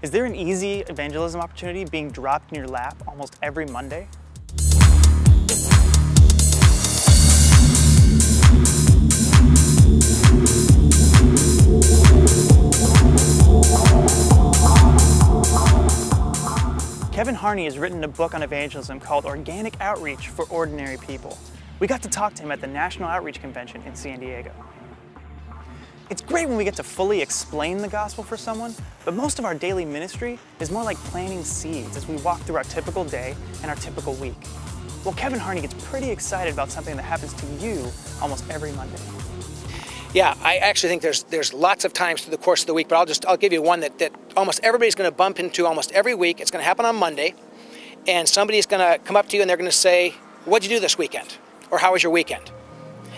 Is there an easy evangelism opportunity being dropped in your lap almost every Monday? Kevin Harney has written a book on evangelism called Organic Outreach for Ordinary People. We got to talk to him at the National Outreach Convention in San Diego. It's great when we get to fully explain the gospel for someone, but most of our daily ministry is more like planting seeds as we walk through our typical day and our typical week. Well, Kevin Harney gets pretty excited about something that happens to you almost every Monday. Yeah, I actually think there's lots of times through the course of the week, but I'll give you one that almost everybody's going to bump into almost every week. It's going to happen on Monday, and somebody's going to come up to you and they're going to say, "What'd you do this weekend?" Or "How was your weekend?"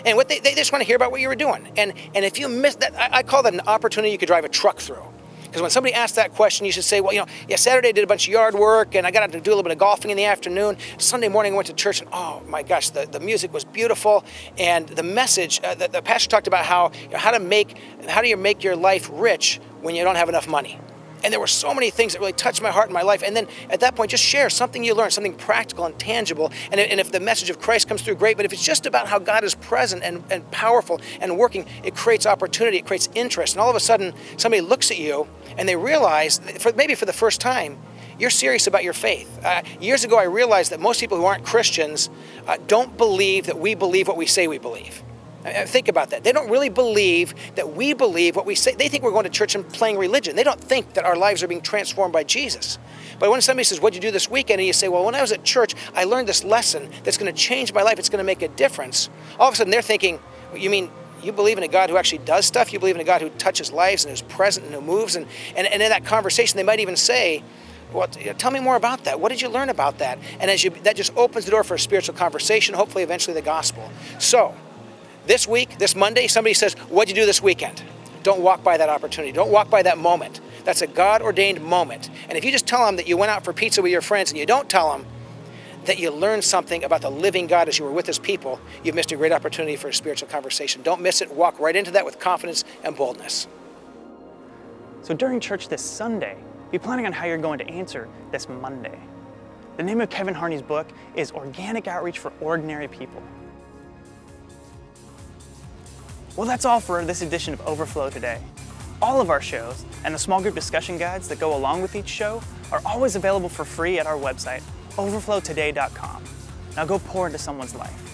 And what they just want to hear about what you were doing. And if you miss that, I call that an opportunity you could drive a truck through. Because when somebody asks that question, you should say, well, yeah, Saturday I did a bunch of yard work, and I got out to do a little bit of golfing in the afternoon. Sunday morning I went to church, and oh my gosh, the music was beautiful. And the message, the pastor talked about how do you make your life rich when you don't have enough money. And there were so many things that really touched my heart and my life. And then at that point, just share something you learned, something practical and tangible. And if the message of Christ comes through, great. But if it's just about how God is present and powerful and working, it creates opportunity, it creates interest. And all of a sudden, somebody looks at you and they realize, maybe for the first time, you're serious about your faith. Years ago, I realized that most people who aren't Christians don't believe that we believe what we say we believe. Think about that. They don't really believe that we believe what we say. They think we're going to church and playing religion. They don't think that our lives are being transformed by Jesus. But when somebody says, "What'd you do this weekend?" and you say, "Well, when I was at church, I learned this lesson that's going to change my life. It's going to make a difference." All of a sudden, they're thinking, "You mean you believe in a God who actually does stuff? You believe in a God who touches lives and who's present and who moves?" And in that conversation, they might even say, "Well, tell me more about that. What did you learn about that?" And that just opens the door for a spiritual conversation, hopefully eventually the gospel. So, this week, this Monday, somebody says, "What'd you do this weekend?" Don't walk by that opportunity. Don't walk by that moment. That's a God-ordained moment. And if you just tell them that you went out for pizza with your friends and you don't tell them that you learned something about the living God as you were with his people, you've missed a great opportunity for a spiritual conversation. Don't miss it. Walk right into that with confidence and boldness. So during church this Sunday, be planning on how you're going to answer this Monday. The name of Kevin Harney's book is Organic Outreach for Ordinary People. Well, that's all for this edition of Overflow today. All of our shows and the small group discussion guides that go along with each show are always available for free at our website, overflowtoday.com. Now go pour into someone's life.